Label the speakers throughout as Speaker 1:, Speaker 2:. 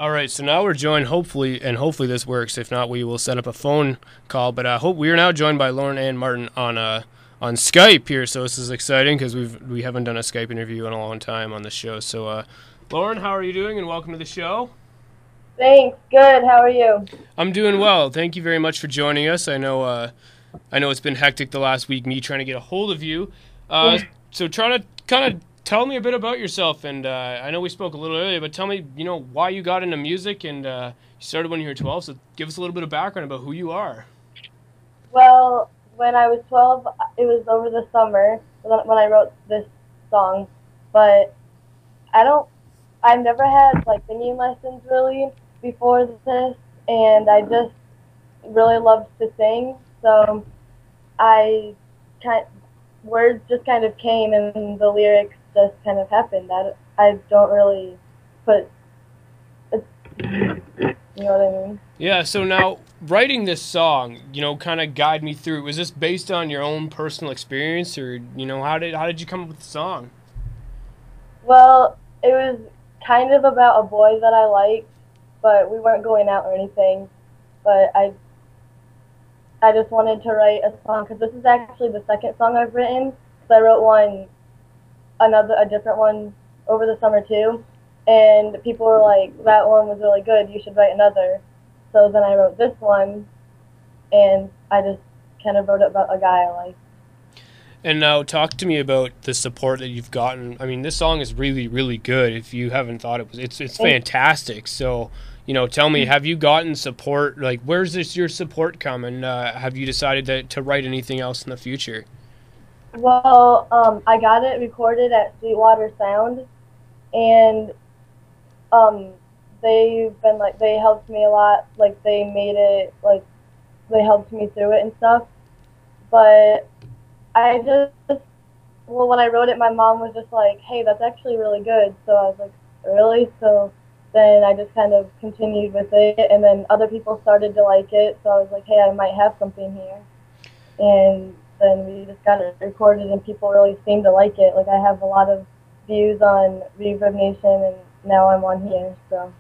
Speaker 1: All right, so now we're joined, hopefully, and hopefully this works. If not, we will set up a phone call. But I hope we are now joined by Loren Ann Martin on Skype here. So this is exciting because we haven't done a Skype interview in a long time on the show. So, Loren, how are you doing? And welcome to the show.
Speaker 2: Thanks. Good. How are you?
Speaker 1: I'm doing well. Thank you very much for joining us. I know it's been hectic the last week, me trying to get a hold of you. So try to kind of tell me a bit about yourself, and I know we spoke a little earlier, but tell me, why you got into music, and you started when you were 12, so give us a little bit of background about who you are.
Speaker 2: Well, when I was 12, it was over the summer when I wrote this song, but I've never had, singing lessons, really, before this, and I just really loved to sing, so words just kind of came, and the lyrics just kind of happened. I don't really put, you know what I mean?
Speaker 1: Yeah, so now, writing this song, kind of guide me through. Was this based on your own personal experience, or, how did you come up with the song?
Speaker 2: Well, it was kind of about a boy that I liked, but we weren't going out or anything, but I just wanted to write a song, because this is actually the second song I've written, because I wrote a different one over the summer too, and people were like, that one was really good, you should write another. So then I wrote this one, and I just kind of wrote it about a guy I like.
Speaker 1: And now talk to me about the support that you've gotten. I mean, this song is really, really good. If you haven't thought it's fantastic. So, tell me, have you gotten support? Like, where's your support come? And have you decided to write anything else in the future?
Speaker 2: Well, I got it recorded at Sweetwater Sound, and they helped me a lot. They made it, they helped me through it and stuff. But when I wrote it, my mom was just like, hey, that's actually really good. So I was like, really? So then I just kind of continued with it, and then other people started to like it, so I was like, hey, I might have something here. And then we just got it recorded, and people really seemed to like it. I have a lot of views on Reverb Nation, and now I'm on here, so.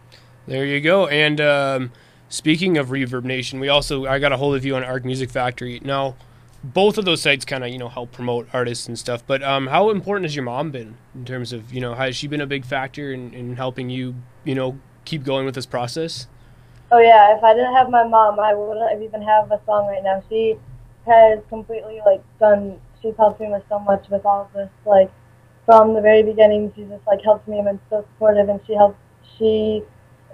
Speaker 1: There you go. And speaking of Reverb Nation, I got a hold of you on Arc Music Factory. Now, both of those sites kind of, help promote artists and stuff, but how important has your mom been in terms of, has she been a big factor in helping you, keep going with this process?
Speaker 2: Oh yeah, if I didn't have my mom, I wouldn't even have a song right now. She has completely, she's helped me with so much with all of this, from the very beginning, she just, helped me and been so supportive, and she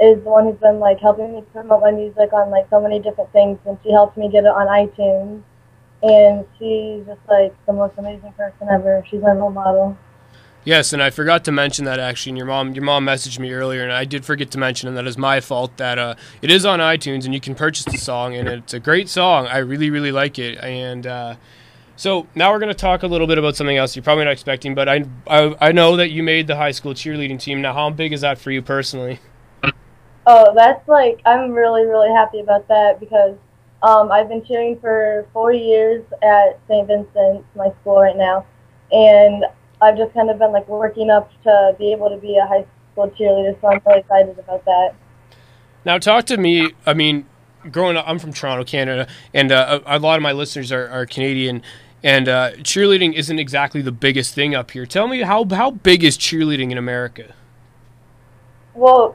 Speaker 2: is the one who's been, helping me promote my music on, so many different things, and she helped me get it on iTunes. And she's just the most amazing person ever. She's my role model.
Speaker 1: Yes, and I forgot to mention that actually. And your mom messaged me earlier, and I did forget to mention, and that is my fault. That it is on iTunes, and you can purchase the song, and it's a great song. I really, really like it. And so now we're going to talk a little bit about something else you're probably not expecting. But I know that you made the high school cheerleading team. Now, how big is that for you personally?
Speaker 2: Oh, that's I'm really, really happy about that, because I've been cheering for 4 years at St. Vincent's, my school right now, and I've just kind of been working up to be able to be a high school cheerleader, so I'm really excited about that.
Speaker 1: Now talk to me, I mean, growing up, I'm from Toronto, Canada, and a lot of my listeners are Canadian, and cheerleading isn't exactly the biggest thing up here. Tell me, how big is cheerleading in America?
Speaker 2: Well,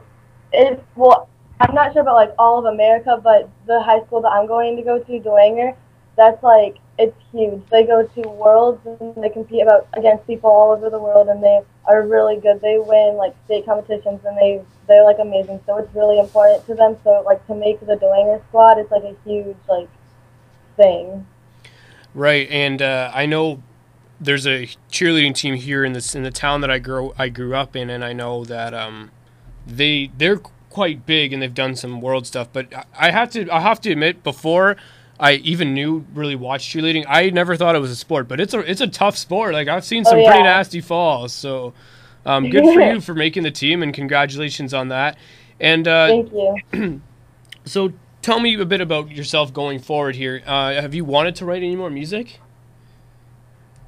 Speaker 2: I'm not sure about all of America, but the high school that I'm going to go to, Dwanger, that's it's huge. They go to Worlds, and they compete against people all over the world, and they are really good. They win state competitions, and they're amazing. So it's really important to them. So to make the Dwanger squad, it's a huge thing. Right,
Speaker 1: and I know there's a cheerleading team here in the town that I grew up in, and I know that they're quite big, and they've done some world stuff, but I have to admit, before I even really watched cheerleading, I never thought it was a sport, but it's a tough sport. I've seen some pretty nasty falls, so good for you for making the team, and congratulations on that. And
Speaker 2: thank you.
Speaker 1: So tell me a bit about yourself going forward here. Have you wanted to write any more music?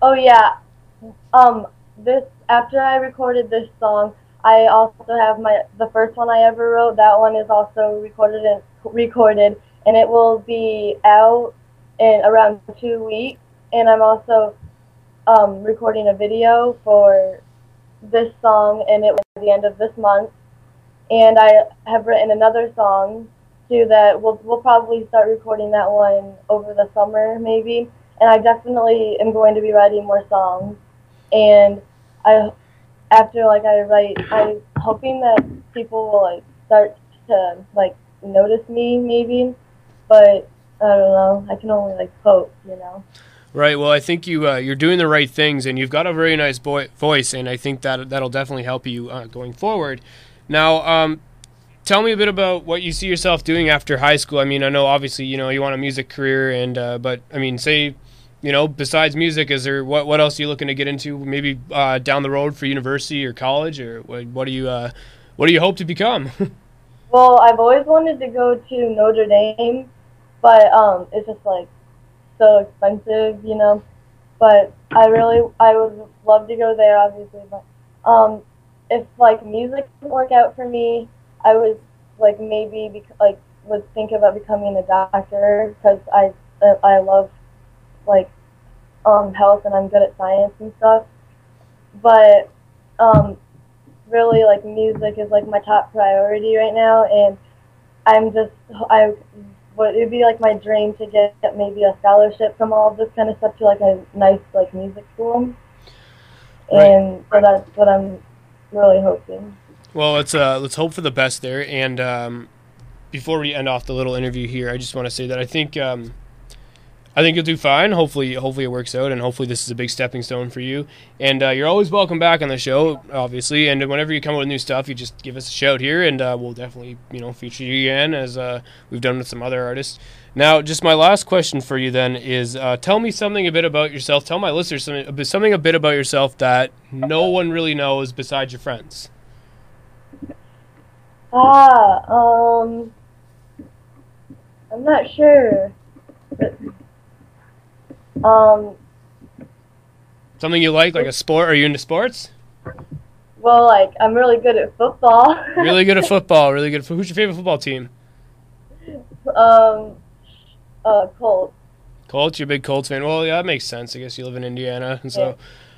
Speaker 2: Oh yeah. After I recorded this song, I also have the first one I ever wrote. That one is also recorded, and it will be out in around 2 weeks. And I'm also recording a video for this song, and it will be at the end of this month. And I have written another song too that we'll probably start recording that one over the summer maybe. And I definitely am going to be writing more songs. And after I write, I'm hoping that people will start to notice me maybe. But I don't know. I can only hope,
Speaker 1: Right. Well, I think you're doing the right things, and you've got a very nice voice, and I think that'll definitely help you going forward. Now, tell me a bit about what you see yourself doing after high school. I mean, I know obviously you want a music career, and but I mean, say besides music, is there what else are you looking to get into? Maybe down the road for university or college, or what do you hope to become?
Speaker 2: Well, I've always wanted to go to Notre Dame, but it's just so expensive, But I would love to go there, obviously. But if music didn't work out for me, I was maybe would think about becoming a doctor because I love health and I'm good at science and stuff. But really music is my top priority right now, and it'd be my dream to get maybe a scholarship from all of this kind of stuff to a nice music school.
Speaker 1: Right.
Speaker 2: And so that's what I'm really hoping.
Speaker 1: Well, let's hope for the best there. And before we end off the little interview here, I just want to say that I think you'll do fine. Hopefully it works out, and hopefully this is a big stepping stone for you. And you're always welcome back on the show, obviously. And whenever you come up with new stuff, you just give us a shout here, and we'll definitely feature you again as we've done with some other artists. Now, just my last question for you then is, tell me something a bit about yourself. Tell my listeners something a bit about yourself that no one really knows besides your friends.
Speaker 2: I'm not sure.
Speaker 1: Something you like a sport? Are you into sports?
Speaker 2: Well, I'm really good at football.
Speaker 1: Really good at football. Really good. Who's your favorite football team?
Speaker 2: Colts.
Speaker 1: Colts. You're a big Colts fan. Well, yeah, that makes sense. I guess you live in Indiana, and so. Yeah.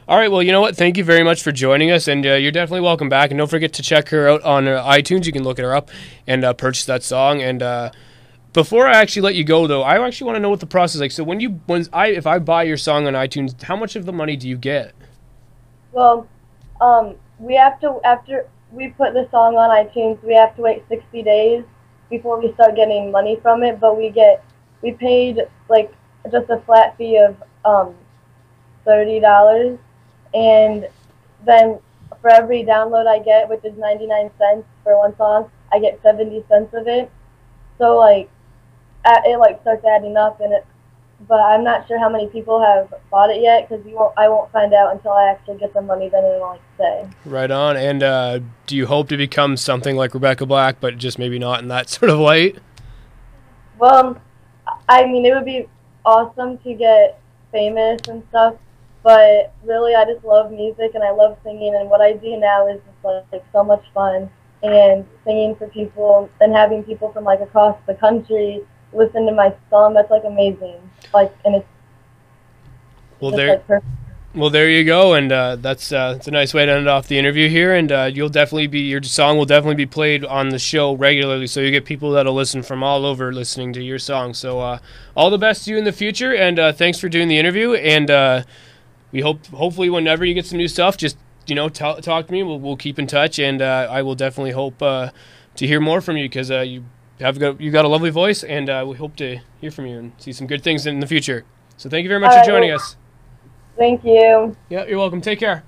Speaker 1: All right. Well, you know what? Thank you very much for joining us, and you're definitely welcome back. And don't forget to check her out on iTunes. You can look her up and purchase that song. And before I actually let you go, though, I actually want to know what the process is like. So if I buy your song on iTunes, how much of the money do you get?
Speaker 2: Well, we have to after we put the song on iTunes, we have to wait 60 days before we start getting money from it. But we paid just a flat fee of $30, and then for every download I get, which is 99 cents for one song, I get 70 cents of it. So it starts adding up, but I'm not sure how many people have bought it yet because I won't find out until I actually get the money. Then it'll say.
Speaker 1: Right on. And do you hope to become something like Rebecca Black, but just maybe not in that sort of light?
Speaker 2: Well, I mean, it would be awesome to get famous and stuff, but really, I just love music and I love singing, and what I do now is just so much fun. And singing for people and having people from across the country listen to my song, that's amazing. And it's perfect.
Speaker 1: Well, there you go, and that's a nice way to end off the interview here. And your song will definitely be played on the show regularly, so you get people that'll listen from all over listening to your song. So all the best to you in the future, and thanks for doing the interview. And we hopefully whenever you get some new stuff, just talk to me. We'll keep in touch, and I will definitely hope to hear more from you because you got a lovely voice, and we hope to hear from you and see some good things in the future. So thank you very much for joining us.
Speaker 2: Thank you.
Speaker 1: Yeah, you're welcome. Take care.